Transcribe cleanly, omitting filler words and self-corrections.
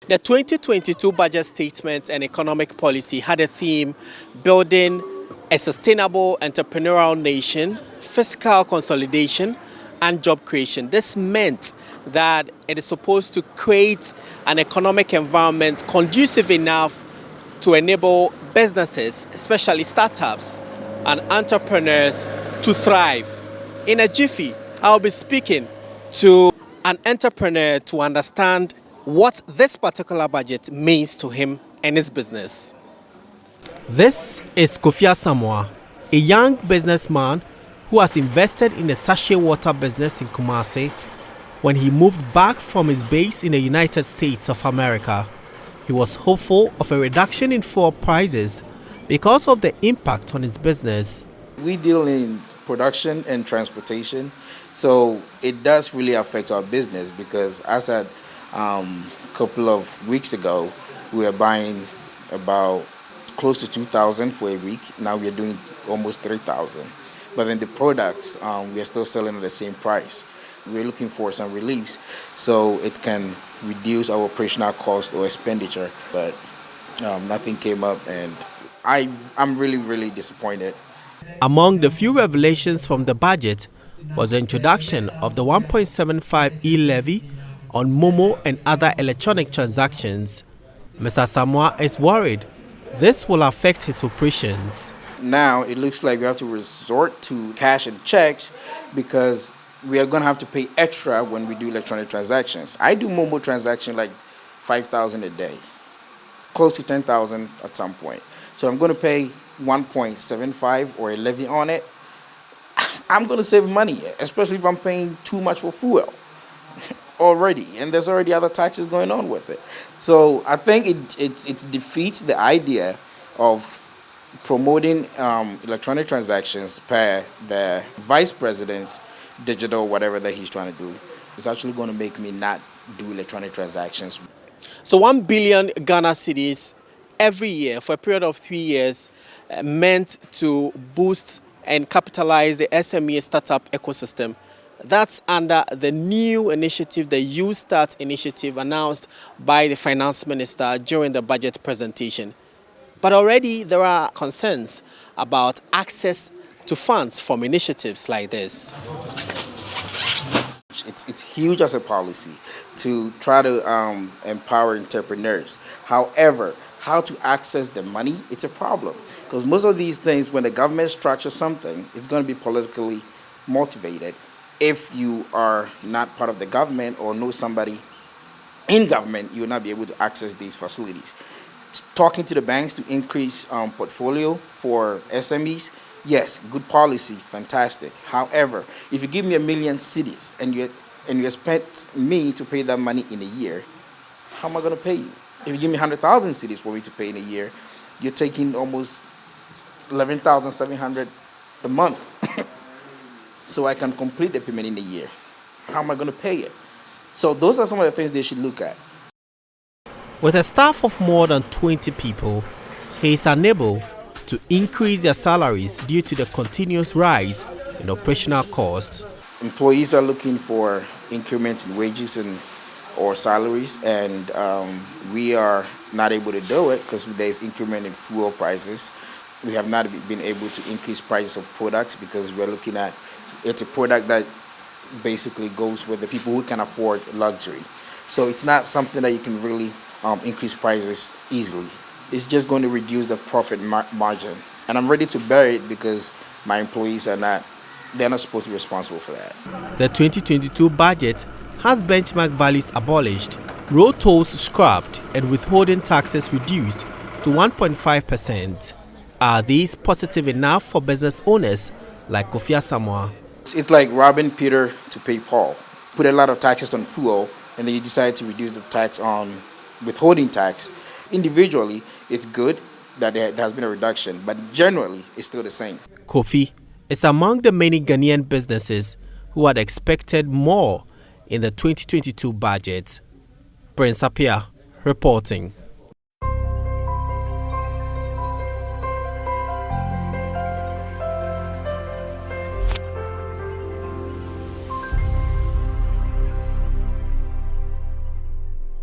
The 2022 budget statement and economic policy had a theme: building a sustainable entrepreneurial nation, fiscal consolidation, and job creation. This meant that it is supposed to create an economic environment conducive enough to enable businesses, especially startups and entrepreneurs, to thrive. In a jiffy, I'll be speaking to an entrepreneur to understand what this particular budget means to him and his business. This is Samoa, a young businessman who has invested in the sachet water business in Kumasi when he moved back from his base in the United States of America. He was hopeful of a reduction in fuel prices because of the impact on his business. We deal in production and transportation, so it does really affect our business because as I said a couple of weeks ago, we were buying about close to 2,000 for a week. Now we are doing almost 3,000. But then the products, we are still selling at the same price. We're looking for some reliefs so it can reduce our operational cost or expenditure, but nothing came up, and I'm really disappointed. Among the few revelations from the budget was the introduction of the 1.75 e-levy on Momo and other electronic transactions. Mr. Samoa is worried this will affect his operations. Now it looks like we have to resort to cash and checks because we are going to have to pay extra when we do electronic transactions. I do Momo transaction like 5,000 a day, close to 10,000 at some point. So I'm going to pay 1.75 or a levy on it. I'm going to save money, especially if I'm paying too much for fuel already, and there's already other taxes going on with it. So I think it defeats the idea of promoting electronic transactions per the vice president's digital whatever that he's trying to do. It's actually going to make me not do electronic transactions. So 1 billion Ghana cedis every year for a period of 3 years meant to boost and capitalize the SME startup ecosystem. That's under the new initiative, the You Start initiative announced by the finance minister during the budget presentation. But already there are concerns about access to funds from initiatives like this. It's huge as a policy to try to empower entrepreneurs. However, how to access the money, it's a problem. Because most of these things, when the government structures something, it's going to be politically motivated. If you are not part of the government or know somebody in government, you will not be able to access these facilities. Talking to the banks to increase portfolio for SMEs, yes, good policy, fantastic. However, if you give me 1 million cedis and you expect me to pay that money in a year, how am I going to pay you? If you give me 100,000 cedis for me to pay in a year, you're taking almost 11,700 a month. So I can complete the payment in a year. How am I going to pay it? So those are some of the things they should look at. With a staff of more than 20 people, he is unable to increase their salaries due to the continuous rise in operational costs. Employees are looking for increments in wages or salaries, and we are not able to do it because there is increment in fuel prices. We have not been able to increase prices of products because we're looking at it's a product that basically goes with the people who can afford luxury. So it's not something that you can really increase prices easily. It's just going to reduce the profit margin. And I'm ready to bear it because my employees they're not supposed to be responsible for that. The 2022 budget has benchmark values abolished, road tolls scrapped, and withholding taxes reduced to 1.5%. Are these positive enough for business owners like Samoa? It's like robbing Peter to pay Paul. Put a lot of taxes on fuel, and then you decide to reduce the tax on withholding tax. Individually, it's good that there has been a reduction, but generally, it's still the same. Kofi is among the many Ghanaian businesses who had expected more in the 2022 budget. Prince Apia reporting.